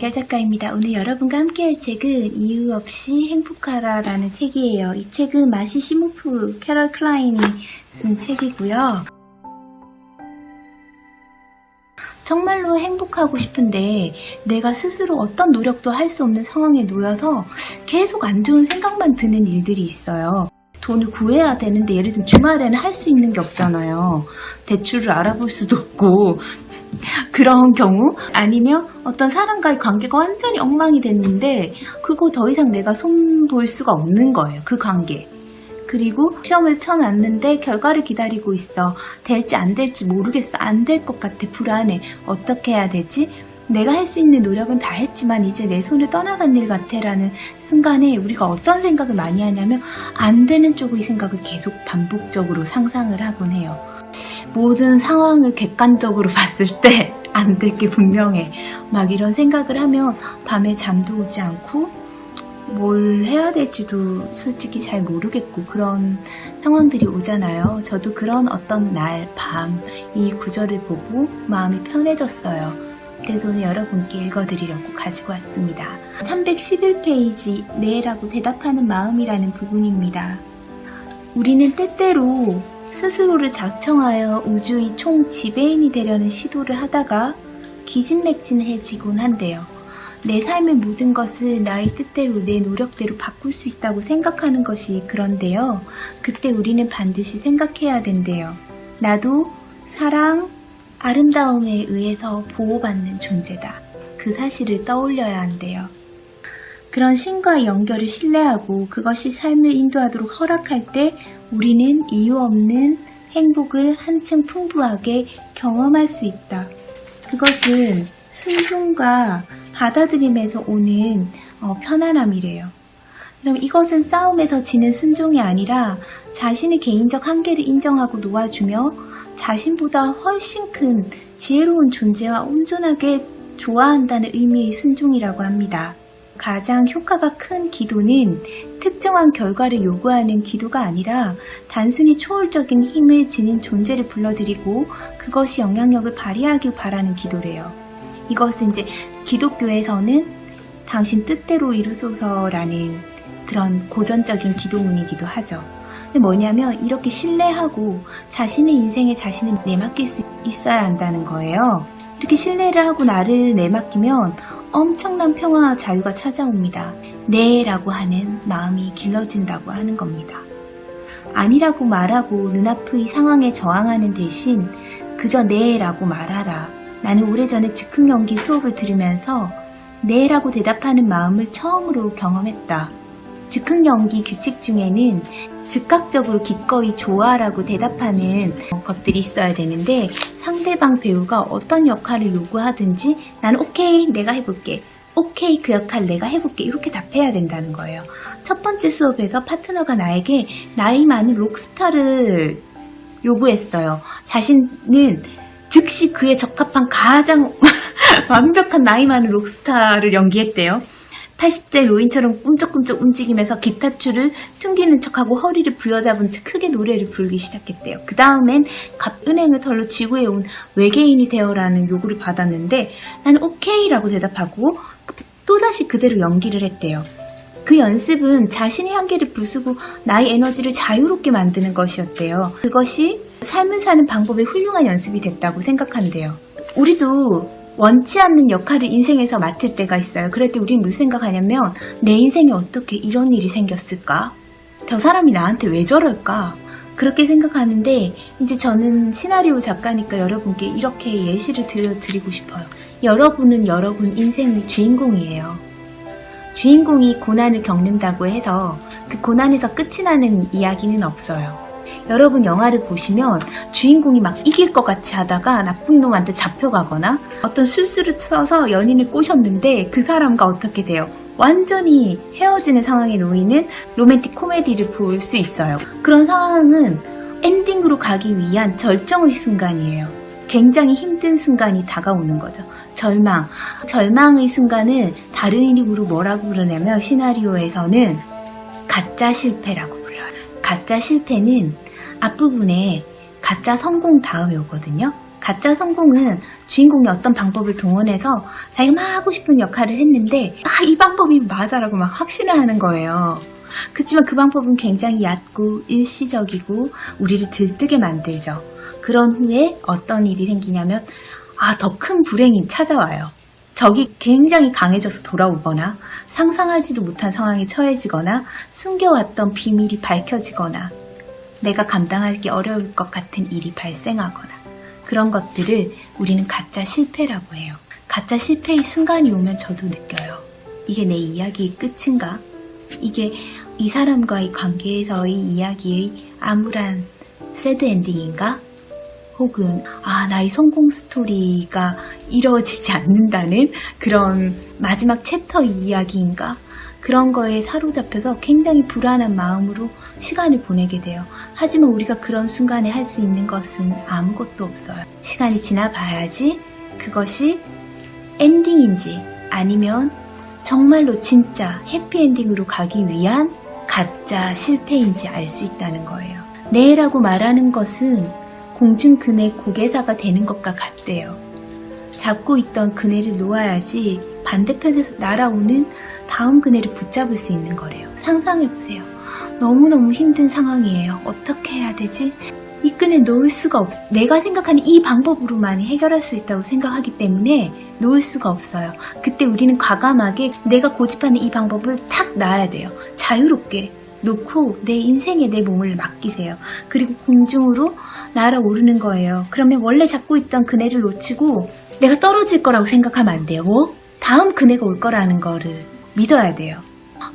달걀 작가입니다. 오늘 여러분과 함께할 책은 이유 없이 행복하라라는 책이에요. 이 책은 마시 시모프 캐럴 클라인이 쓴 책이고요. 정말로 행복하고 싶은데 내가 스스로 어떤 노력도 할 수 없는 상황에 놓여서 계속 안 좋은 생각만 드는 일들이 있어요. 돈을 구해야 되는데 예를 들면 주말에는 할 수 있는 게 없잖아요. 대출을 알아볼 수도 없고 그런 경우, 아니면 어떤 사람과의 관계가 완전히 엉망이 됐는데 그거 더 이상 내가 손볼 수가 없는 거예요. 그 관계. 그리고 시험을 쳐놨는데 결과를 기다리고 있어. 될지 안 될지 모르겠어. 안 될 것 같아. 불안해. 어떻게 해야 되지? 내가 할 수 있는 노력은 다 했지만 이제 내 손을 떠나간 일 같아 라는 순간에 우리가 어떤 생각을 많이 하냐면 안 되는 쪽의 생각을 계속 반복적으로 상상을 하곤 해요. 모든 상황을 객관적으로 봤을 때 안 될 게 분명해. 막 이런 생각을 하면 밤에 잠도 오지 않고 뭘 해야 될지도 솔직히 잘 모르겠고 그런 상황들이 오잖아요. 저도 그런 어떤 날, 밤 이 구절을 보고 마음이 편해졌어요. 그래서 오늘 여러분께 읽어드리려고 가지고 왔습니다. 311페이지 네라고 대답하는 마음이라는 부분입니다. 우리는 때때로 스스로를 자청하여 우주의 총 지배인이 되려는 시도를 하다가 기진맥진해지곤 한대요. 내 삶의 모든 것을 나의 뜻대로 내 노력대로 바꿀 수 있다고 생각하는 것이 그런데요. 그때 우리는 반드시 생각해야 된대요. 나도 사랑, 아름다움에 의해서 보호받는 존재다. 그 사실을 떠올려야 한대요. 그런 신과의 연결을 신뢰하고 그것이 삶을 인도하도록 허락할 때 우리는 이유 없는 행복을 한층 풍부하게 경험할 수 있다. 그것은 순종과 받아들임에서 오는 편안함이래요. 그럼 이것은 싸움에서 지는 순종이 아니라 자신의 개인적 한계를 인정하고 놓아주며 자신보다 훨씬 큰 지혜로운 존재와 온전하게 좋아한다는 의미의 순종이라고 합니다. 가장 효과가 큰 기도는 특정한 결과를 요구하는 기도가 아니라 단순히 초월적인 힘을 지닌 존재를 불러들이고 그것이 영향력을 발휘하길 바라는 기도래요. 이것은 이제 기독교에서는 당신 뜻대로 이루소서라는 그런 고전적인 기도문이기도 하죠. 근데 뭐냐면 이렇게 신뢰하고 자신의 인생에 자신을 내맡길 수 있어야 한다는 거예요. 이렇게 신뢰를 하고 나를 내맡기면 엄청난 평화와 자유가 찾아옵니다. 네라고 하는 마음이 길러진다고 하는 겁니다. 아니라고 말하고 눈앞의 상황에 저항하는 대신 그저 네라고 말하라. 나는 오래전에 즉흥연기 수업을 들으면서 네라고 대답하는 마음을 처음으로 경험했다. 즉흥연기 규칙 중에는 즉각적으로 기꺼이 좋아라고 대답하는 것들이 있어야 되는데 상대방 배우가 어떤 역할을 요구하든지 나는 오케이 내가 해볼게. 오케이 그 역할 내가 해볼게. 이렇게 답해야 된다는 거예요. 첫 번째 수업에서 파트너가 나에게 나이 많은 록스타를 요구했어요. 자신은 즉시 그에 적합한 가장 완벽한 나이 많은 록스타를 연기했대요. 80대 노인처럼 꿈쩍꿈쩍 움직이면서 기타줄을 퉁기는 척하고 허리를 부여잡은 채 크게 노래를 부르기 시작했대요. 그 다음엔 갑은행을 털로 지구에 온 외계인이 되어라는 요구를 받았는데 나는 오케이라고 대답하고 또다시 그대로 연기를 했대요. 그 연습은 자신의 한계를 부수고 나의 에너지를 자유롭게 만드는 것이었대요. 그것이 삶을 사는 방법의 훌륭한 연습이 됐다고 생각한대요. 우리도 원치 않는 역할을 인생에서 맡을 때가 있어요. 그럴 때 우리는 무슨 생각하냐면 내 인생에 어떻게 이런 일이 생겼을까? 저 사람이 나한테 왜 저럴까? 그렇게 생각하는데 이제 저는 시나리오 작가니까 여러분께 이렇게 예시를 들려드리고 싶어요. 여러분은 여러분 인생의 주인공이에요. 주인공이 고난을 겪는다고 해서 그 고난에서 끝이 나는 이야기는 없어요. 여러분 영화를 보시면 주인공이 막 이길 것 같이 하다가 나쁜 놈한테 잡혀가거나 어떤 술수를 써서 연인을 꼬셨는데 그 사람과 어떻게 돼요? 완전히 헤어지는 상황에 놓이는 로맨틱 코미디를 볼 수 있어요. 그런 상황은 엔딩으로 가기 위한 절정의 순간이에요. 굉장히 힘든 순간이 다가오는 거죠. 절망의 순간은 다른 이름으로 뭐라고 부르냐면 시나리오에서는 가짜 실패라고 불러요. 가짜 실패는 앞부분에 가짜 성공 다음에 오거든요. 가짜 성공은 주인공이 어떤 방법을 동원해서 자기가 막 하고 싶은 역할을 했는데 이 방법이 맞아라고 막 확신을 하는 거예요. 그렇지만 그 방법은 굉장히 얕고 일시적이고 우리를 들뜨게 만들죠. 그런 후에 어떤 일이 생기냐면 더 큰 불행이 찾아와요. 적이 굉장히 강해져서 돌아오거나 상상하지도 못한 상황에 처해지거나 숨겨왔던 비밀이 밝혀지거나 내가 감당하기 어려울 것 같은 일이 발생하거나 그런 것들을 우리는 가짜 실패라고 해요. 가짜 실패의 순간이 오면 저도 느껴요. 이게 내 이야기의 끝인가? 이게 이 사람과의 관계에서의 이야기의 암울한 새드 엔딩인가? 혹은 나의 성공 스토리가 이루어지지 않는다는 그런 마지막 챕터의 이야기인가? 그런 거에 사로잡혀서 굉장히 불안한 마음으로 시간을 보내게 돼요. 하지만 우리가 그런 순간에 할 수 있는 것은 아무것도 없어요. 시간이 지나봐야지 그것이 엔딩인지 아니면 정말로 진짜 해피엔딩으로 가기 위한 가짜 실패인지 알 수 있다는 거예요. 내라고 말하는 것은 공중 그네 고개사가 되는 것과 같대요. 잡고 있던 그네를 놓아야지 반대편에서 날아오는 다음 그네를 붙잡을 수 있는 거래요. 상상해보세요. 너무너무 힘든 상황이에요. 어떻게 해야 되지? 이 끈을 놓을 수가 없어요. 내가 생각하는 이 방법으로만 해결할 수 있다고 생각하기 때문에 놓을 수가 없어요. 그때 우리는 과감하게 내가 고집하는 이 방법을 탁 놔야 돼요. 자유롭게 놓고 내 인생에 내 몸을 맡기세요. 그리고 공중으로 날아오르는 거예요. 그러면 원래 잡고 있던 그네를 놓치고 내가 떨어질 거라고 생각하면 안 돼요. 다음 그네가 올 거라는 거를 믿어야 돼요.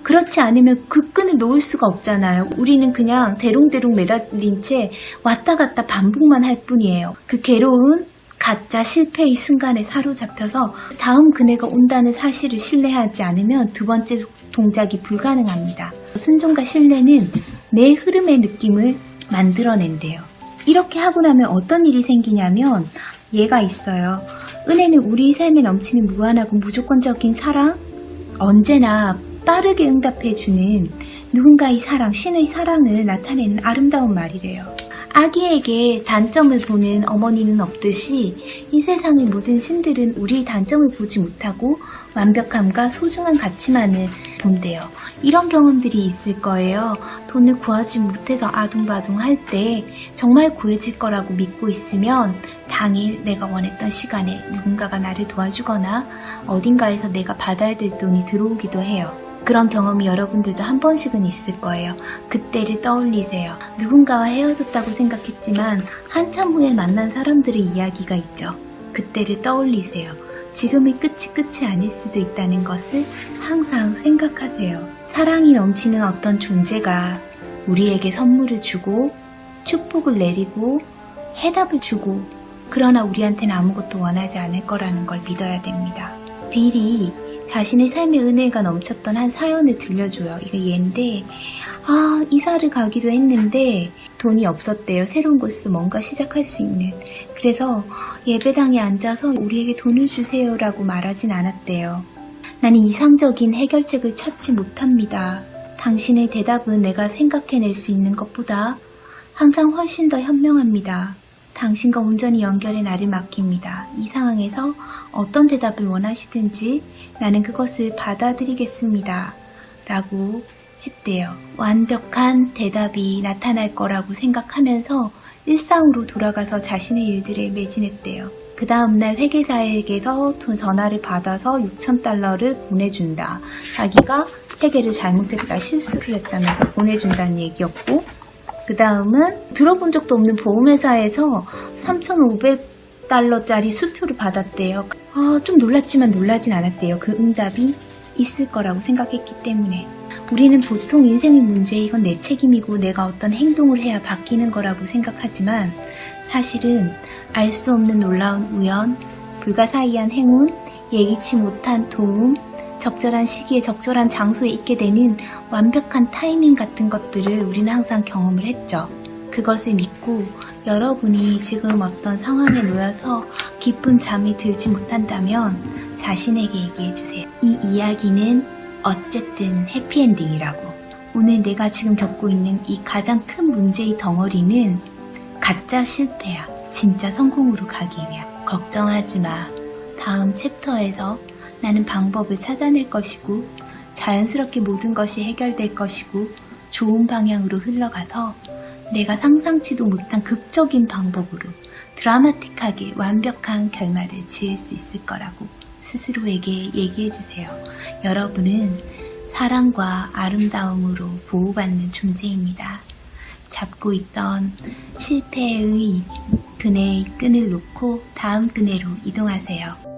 그렇지 않으면 그 끈을 놓을 수가 없잖아요. 우리는 그냥 대롱대롱 매달린 채 왔다 갔다 반복만 할 뿐이에요. 그 괴로운 가짜 실패의 순간에 사로잡혀서 다음 그네가 온다는 사실을 신뢰하지 않으면 두 번째 동작이 불가능합니다. 순종과 신뢰는 내 흐름의 느낌을 만들어낸대요. 이렇게 하고 나면 어떤 일이 생기냐면 얘가 있어요. 은혜는 우리 삶에 넘치는 무한하고 무조건적인 사랑, 언제나 빠르게 응답해주는 누군가의 사랑, 신의 사랑을 나타내는 아름다운 말이래요. 아기에게 단점을 보는 어머니는 없듯이 이 세상의 모든 신들은 우리의 단점을 보지 못하고 완벽함과 소중한 가치만을 본대요. 이런 경험들이 있을 거예요. 돈을 구하지 못해서 아둥바둥 할 때 정말 구해질 거라고 믿고 있으면 당일 내가 원했던 시간에 누군가가 나를 도와주거나 어딘가에서 내가 받아야 될 돈이 들어오기도 해요. 그런 경험이 여러분들도 한 번씩은 있을 거예요. 그때를 떠올리세요. 누군가와 헤어졌다고 생각했지만 한참 후에 만난 사람들의 이야기가 있죠. 그때를 떠올리세요. 지금의 끝이 아닐 수도 있다는 것을 항상 생각하세요. 사랑이 넘치는 어떤 존재가 우리에게 선물을 주고 축복을 내리고 해답을 주고 그러나 우리한테는 아무것도 원하지 않을 거라는 걸 믿어야 됩니다. 빌이 자신의 삶의 은혜가 넘쳤던 한 사연을 들려줘요. 이거 얘인데 이사를 가기도 했는데 돈이 없었대요. 새로운 곳에서 뭔가 시작할 수 있는. 그래서 예배당에 앉아서 우리에게 돈을 주세요 라고 말하진 않았대요. 나는 이상적인 해결책을 찾지 못합니다. 당신의 대답은 내가 생각해낼 수 있는 것보다 항상 훨씬 더 현명합니다. 당신과 온전히 연결해 나를 맡깁니다. 이 상황에서 어떤 대답을 원하시든지 나는 그것을 받아들이겠습니다. 라고 했대요. 완벽한 대답이 나타날 거라고 생각하면서 일상으로 돌아가서 자신의 일들에 매진했대요. 그 다음날 회계사에게서 전화를 받아서 $6,000를 보내준다. 자기가 회계를 잘못했다, 실수를 했다면서 보내준다는 얘기였고, 그 다음은 들어본 적도 없는 보험회사에서 $3,500짜리 수표를 받았대요. 좀 놀랐지만 놀라진 않았대요. 그 응답이 있을 거라고 생각했기 때문에. 우리는 보통 인생의 문제, 이건 내 책임이고 내가 어떤 행동을 해야 바뀌는 거라고 생각하지만 사실은 알 수 없는 놀라운 우연, 불가사의한 행운, 예기치 못한 도움, 적절한 시기에 적절한 장소에 있게 되는 완벽한 타이밍 같은 것들을 우리는 항상 경험을 했죠. 그것을 믿고 여러분이 지금 어떤 상황에 놓여서 깊은 잠이 들지 못한다면 자신에게 얘기해주세요. 이 이야기는 어쨌든 해피엔딩이라고. 오늘 내가 지금 겪고 있는 이 가장 큰 문제의 덩어리는 가짜 실패야. 진짜 성공으로 가기 위해. 걱정하지 마. 다음 챕터에서 나는 방법을 찾아낼 것이고 자연스럽게 모든 것이 해결될 것이고 좋은 방향으로 흘러가서 내가 상상치도 못한 극적인 방법으로 드라마틱하게 완벽한 결말을 지을 수 있을 거라고 스스로에게 얘기해주세요. 여러분은 사랑과 아름다움으로 보호받는 존재입니다. 잡고 있던 실패의 그네의 끈을 놓고 다음 그네로 이동하세요.